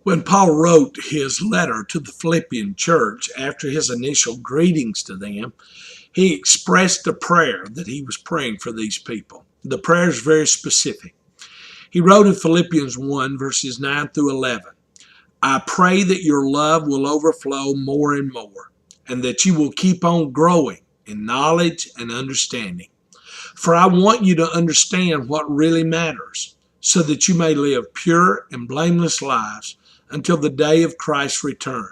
When Paul wrote his letter to the Philippian church after his initial greetings to them, he expressed a prayer that he was praying for these people. The prayer is very specific. He wrote in Philippians 1, verses 9 through 11, I pray that your love will overflow more and more, and that you will keep on growing in knowledge and understanding. For I want you to understand what really matters, so that you may live pure and blameless lives until the day of Christ's return.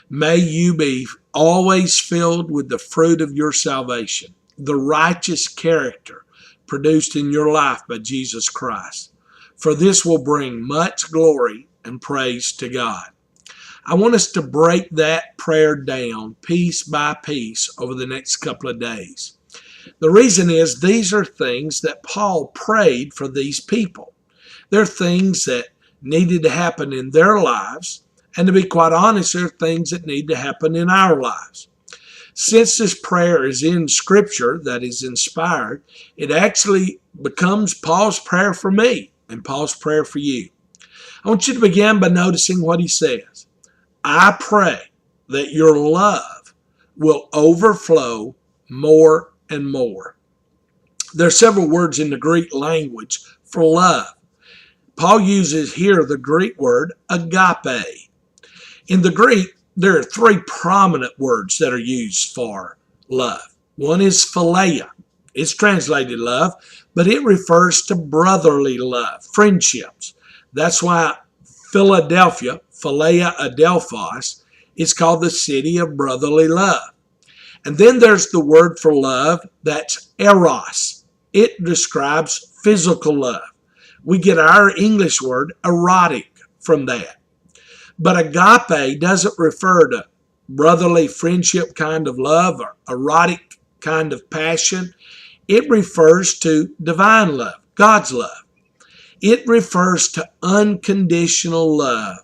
May you be always filled with the fruit of your salvation, the righteous character produced in your life by Jesus Christ. For this will bring much glory and praise to God. I want us to break that prayer down piece by piece over the next couple of days. The reason is these are things that Paul prayed for these people. They're things that needed to happen in their lives, and to be quite honest, there are things that need to happen in our lives. Since this prayer is in Scripture that is inspired, it actually becomes Paul's prayer for me and Paul's prayer for you. I want you to begin by noticing what he says. I pray that your love will overflow more and more. There are several words in the Greek language for love. Paul uses here the Greek word agape. In the Greek, there are three prominent words that are used for love. One is philia. It's translated love, but it refers to brotherly love, friendships. That's why Philadelphia, Philia Adelphos, is called the city of brotherly love. And then there's the word for love, that's eros. It describes physical love. We get our English word erotic from that. But agape doesn't refer to brotherly friendship kind of love or erotic kind of passion. It refers to divine love, God's love. It refers to unconditional love,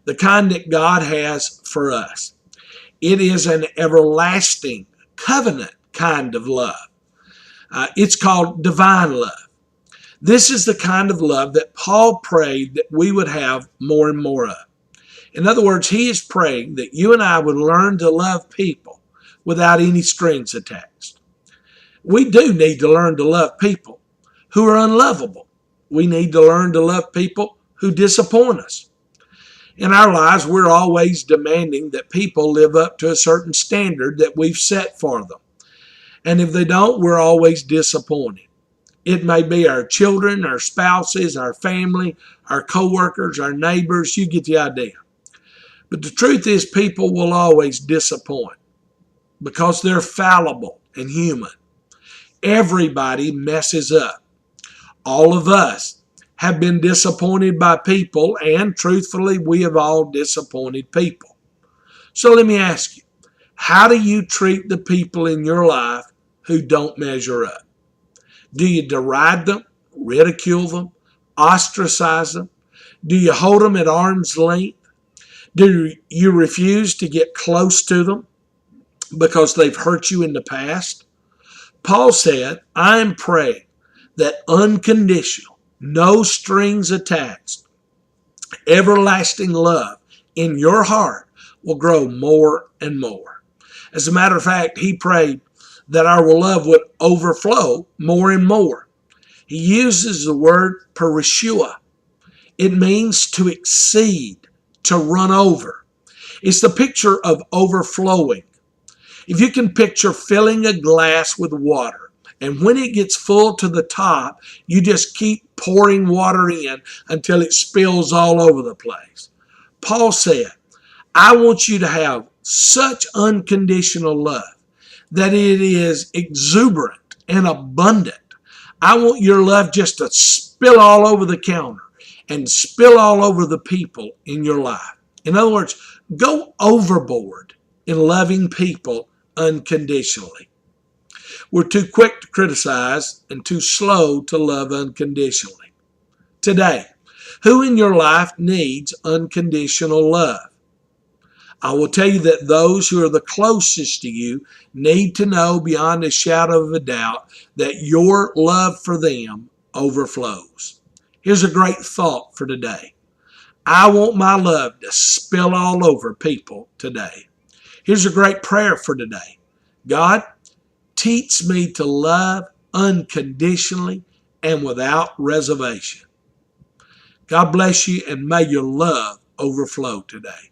the kind that God has for us. It is an everlasting covenant kind of love. It's called divine love. This is the kind of love that Paul prayed that we would have more and more of. In other words, he is praying that you and I would learn to love people without any strings attached. We do need to learn to love people who are unlovable. We need to learn to love people who disappoint us. In our lives, we're always demanding that people live up to a certain standard that we've set for them. And if they don't, we're always disappointed. It may be our children, our spouses, our family, our co-workers, our neighbors. You get the idea. But the truth is people will always disappoint because they're fallible and human. Everybody messes up. All of us have been disappointed by people, and truthfully, we have all disappointed people. So let me ask you, how do you treat the people in your life who don't measure up? Do you deride them, ridicule them, ostracize them? Do you hold them at arm's length? Do you refuse to get close to them because they've hurt you in the past? Paul said, I am praying that unconditional, no strings attached, everlasting love in your heart will grow more and more. As a matter of fact, he prayed that our love would overflow more and more. He uses the word parishua. It means to exceed, to run over. It's the picture of overflowing. If you can picture filling a glass with water, and when it gets full to the top, you just keep pouring water in until it spills all over the place. Paul said, I want you to have such unconditional love that it is exuberant and abundant. I want your love just to spill all over the counter and spill all over the people in your life. In other words, go overboard in loving people unconditionally. We're too quick to criticize and too slow to love unconditionally. Today, who in your life needs unconditional love? I will tell you that those who are the closest to you need to know beyond a shadow of a doubt that your love for them overflows. Here's a great thought for today. I want my love to spill all over people today. Here's a great prayer for today. God, teach me to love unconditionally and without reservation. God bless you, and may your love overflow today.